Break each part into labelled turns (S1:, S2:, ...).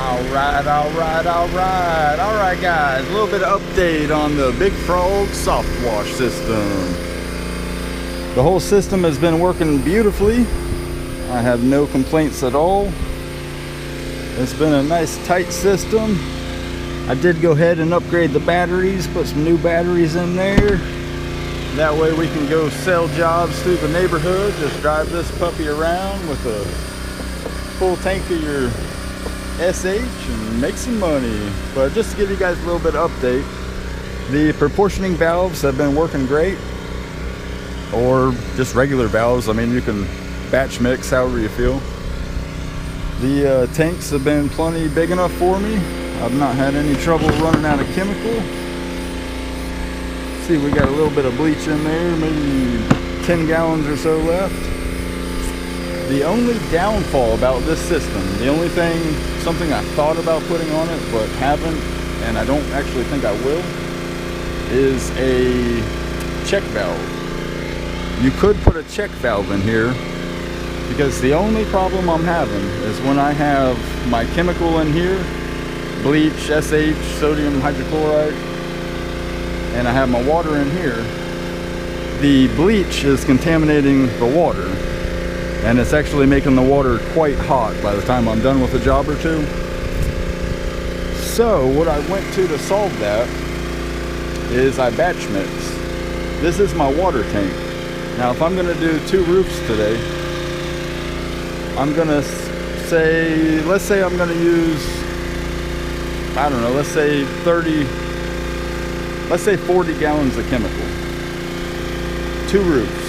S1: Alright guys, a little bit of update on the Big Frog soft wash system. The whole system has been working beautifully. I have no complaints at all. It's been a nice tight system. I did go ahead and upgrade the batteries, put some new batteries in there. That way we can go sell jobs through the neighborhood. Just drive this puppy around with a full tank of your SH and make some money. But just to give you guys a little bit of update, the proportioning valves have been working great, or just regular valves. I mean, you can batch mix however you feel. The tanks have been plenty big enough for me. I've not had any trouble running out of chemical. See, we got a little bit of bleach in there, maybe 10 gallons or so left. The only downfall about this system, the only thing, something I thought about putting on it but haven't, and I don't actually think I will, is a check valve. You could put a check valve in here, because the only problem I'm having is when I have my chemical in here, bleach, SH, sodium hydrochloride, and I have my water in here, the bleach is contaminating the water, and it's actually making the water quite hot by the time I'm done with a job or two. So what I went to solve that is I batch mix. This is my water tank. Now if I'm going to do 2 roofs today, I'm going to say, let's say I'm going to use, I don't know, let's say 40 gallons of chemical. 2 roofs.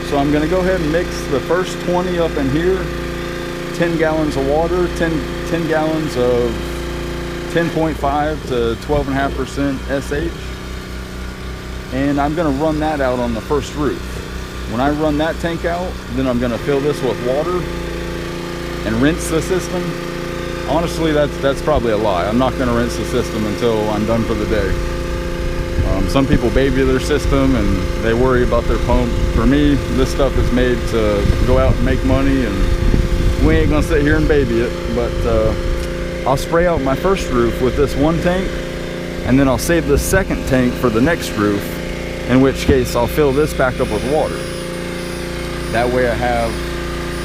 S1: So I'm going to go ahead and mix the first 20 up in here. 10 gallons of water, 10 gallons of 10.5 to 12.5% SH. And I'm going to run that out on the first roof. When I run that tank out, then I'm going to fill this with water and rinse the system. Honestly, that's probably a lie. I'm not going to rinse the system until I'm done for the day. Some people baby their system and they worry about their pump. For me, this stuff is made to go out and make money, and we ain't gonna sit here and baby it. But I'll spray out my first roof with this one tank, and then I'll save the second tank for the next roof, in which case I'll fill this back up with water. That way I have,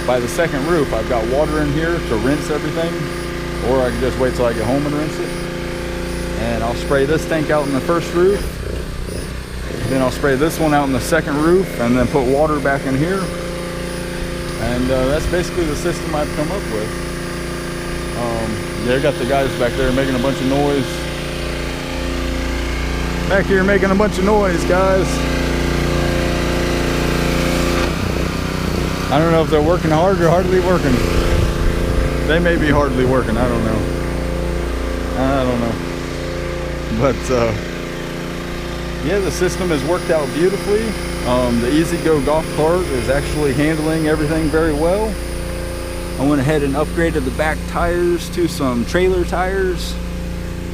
S1: by the second roof, I've got water in here to rinse everything, or I can just wait till I get home and rinse it. And I'll spray this tank out in the first roof, then I'll spray this one out in the second roof, and then put water back in here. And that's basically the system I've come up with. Yeah, I got the guys back there making a bunch of noise. Back here making a bunch of noise, guys. I don't know if they're working hard or hardly working. They may be hardly working, I don't know. But yeah, the system has worked out beautifully. The E-Z-GO golf cart is actually handling everything very well. I went ahead and upgraded the back tires to some trailer tires,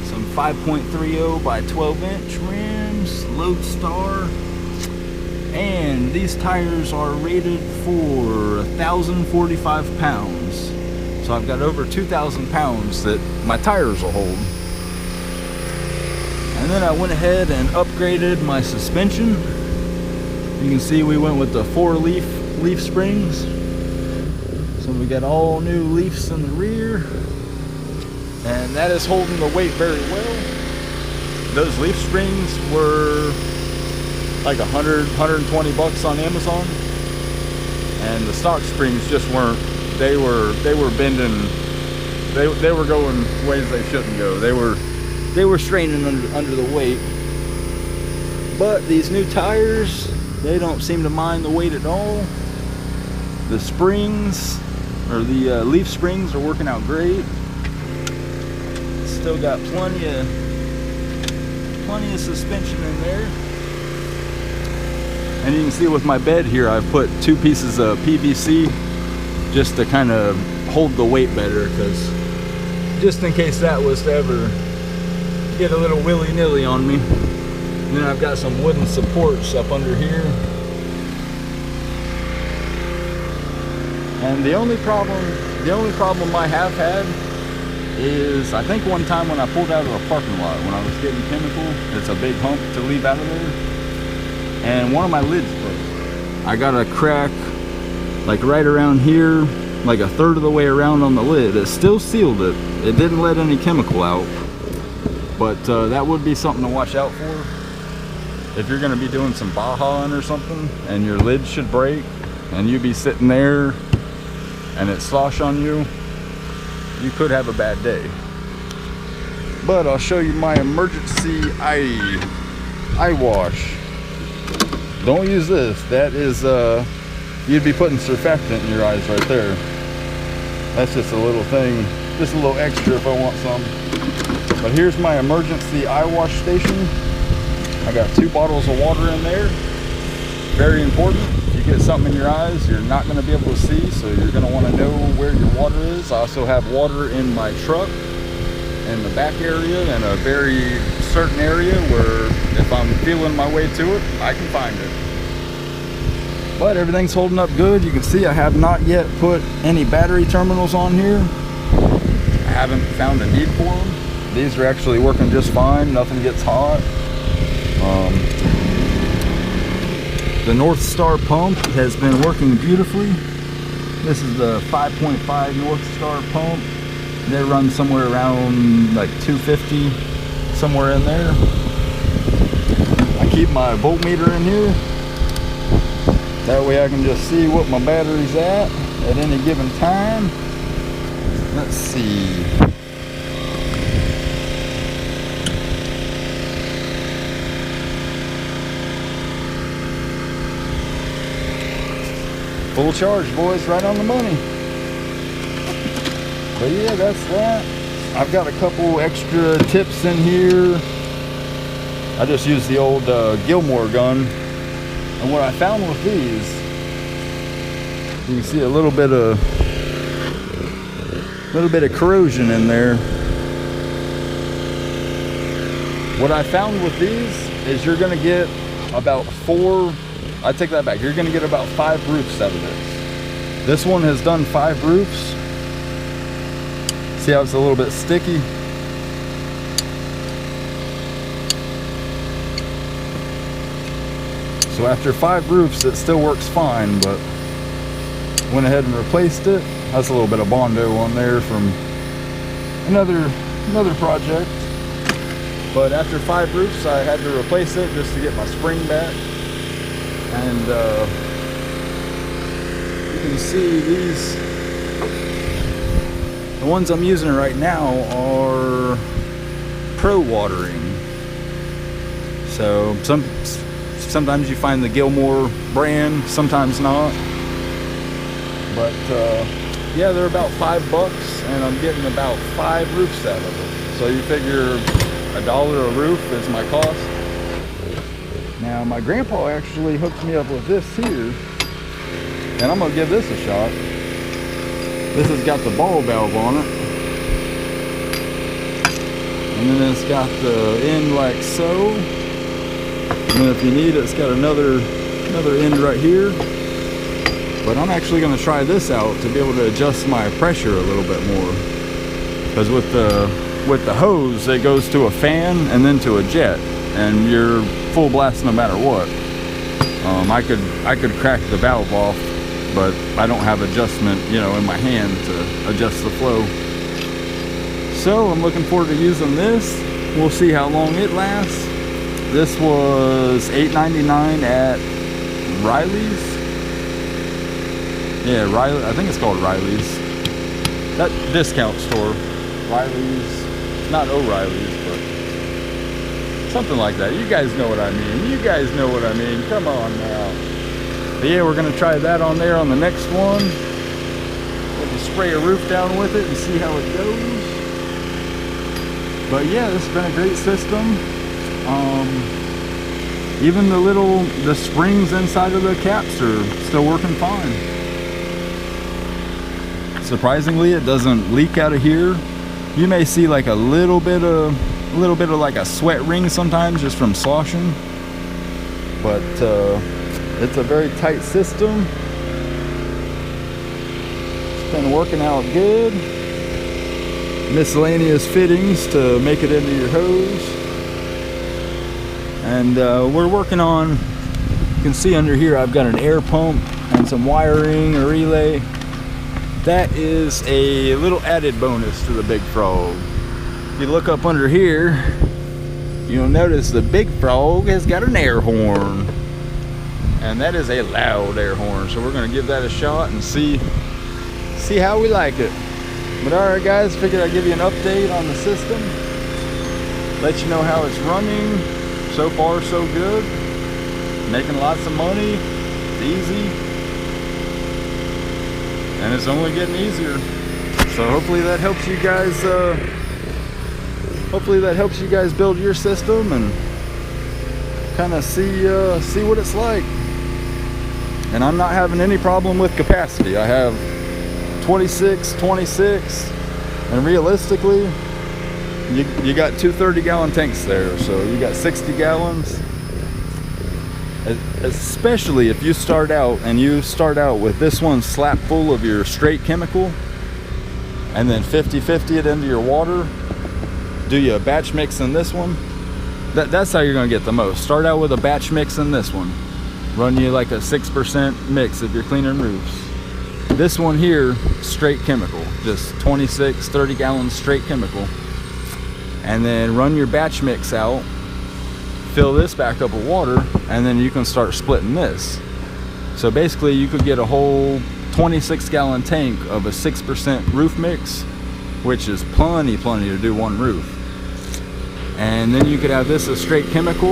S1: some 5.30 by 12-inch rims, Lodestar, and these tires are rated for 1,045 pounds. So I've got over 2,000 pounds that my tires will hold. And then I went ahead and upgraded my suspension. You can see we went with the 4 leaf springs. So we got all new leafs in the rear. And that is holding the weight very well. Those leaf springs were like 120 bucks on Amazon. And the stock springs just weren't, they were bending, they were going ways they shouldn't go. They were straining under the weight. But these new tires, they don't seem to mind the weight at all. The springs, or the leaf springs, are working out great. Still got plenty of suspension in there. And you can see with my bed here, I've put 2 pieces of PVC just to kind of hold the weight better, because just in case that was to ever get a little willy-nilly on me. And then I've got some wooden supports up under here. And the only problem I have had is, I think one time when I pulled out of the parking lot when I was getting chemical, it's a big hump to leave out of there, and one of my lids broke. I got a crack like right around here, like a third of the way around on the lid. It still sealed it. It didn't let any chemical out, but that would be something to watch out for. If you're gonna be doing some Bajaing or something and your lid should break and you be sitting there and it slosh on you, you could have a bad day. But I'll show you my emergency eye wash. Don't use this. That is, you'd be putting surfactant in your eyes right there. That's just a little thing, just a little extra if I want some. But here's my emergency eye wash station. I got 2 bottles of water in there. Very important. If you get something in your eyes, you're not going to be able to see, so you're going to want to know where your water is. I also have water in my truck, in the back area, in a very certain area where if I'm feeling my way to it, I can find it. But everything's holding up good. You can see I have not yet put any battery terminals on here. I haven't found a need for them. These are actually working just fine. Nothing gets hot. The North Star pump has been working beautifully. This is the 5.5 North Star pump. They run somewhere around like 250, somewhere in there. I keep my voltmeter in here. That way I can just see what my battery's at any given time. Let's see. Full charge, boys, right on the money. But yeah, that's that. I've got a couple extra tips in here. I just used the old Gilmore gun. And what I found with these, you can see a little bit of corrosion in there. What I found with these is you're gonna get about 4, I take that back, you're gonna get about 5 roofs out of this. This one has done 5 roofs. See how it's a little bit sticky? So after 5 roofs, it still works fine, but went ahead and replaced it. That's a little bit of Bondo on there from another project. But after 5 roofs, I had to replace it just to get my spring back. And you can see these, the ones I'm using right now are Pro Watering. So sometimes you find the Gilmore brand, sometimes not. But yeah, they're about $5 and I'm getting about 5 roofs out of it. So you figure $1 a roof is my cost. Now my grandpa actually hooked me up with this here, and I'm gonna give this a shot. This has got the ball valve on it, and then it's got the end like so, and then if you need it, it's got another end right here. But I'm actually gonna try this out to be able to adjust my pressure a little bit more, because with the hose it goes to a fan and then to a jet, and you're full blast no matter what. I could crack the valve off, but I don't have adjustment, you know, in my hand to adjust the flow. So I'm looking forward to using this. We'll see how long it lasts. This was $8.99 at Riley's. Yeah, Riley. I think it's called Riley's. That discount store, Riley's. Not O'Reilly's, but something like that. You guys know what I mean. You guys know what I mean. Come on now. But yeah, we're gonna try that on there on the next one. We'll spray a roof down with it and see how it goes. But yeah, this has been a great system. Even the springs inside of the caps are still working fine. Surprisingly, it doesn't leak out of here. You may see like a little bit of like a sweat ring sometimes just from sloshing, but it's a very tight system. It's been working out good. miscellaneous fittings to make it into your hose. And we're working on, you can see under here I've got an air pump and some wiring, a relay. That is a little added bonus to the Big Frog. If you look up under here, you'll notice the Big Frog has got an air horn. And that is a loud air horn. So we're gonna give that a shot and see how we like it. But alright guys, figured I'd give you an update on the system. Let you know how it's running. So far so good. Making lots of money. It's easy. And it's only getting easier. So hopefully that helps you guys build your system and kind of see what it's like. And I'm not having any problem with capacity. I have 26, and realistically you got two 30-gallon tanks there, so you got 60 gallons. Especially if you start out with this one slap full of your straight chemical and then 50-50 it into your water. Do you a batch mix in this one? That's how you're gonna get the most. Start out with a batch mix in this one. Run you like a 6% mix if you're cleaning roofs. This one here, straight chemical, just 26, 30 gallons straight chemical. And then run your batch mix out, fill this back up with water, and then you can start splitting this. So basically you could get a whole 26-gallon tank of a 6% roof mix, which is plenty to do one roof. And then you could have this as straight chemical,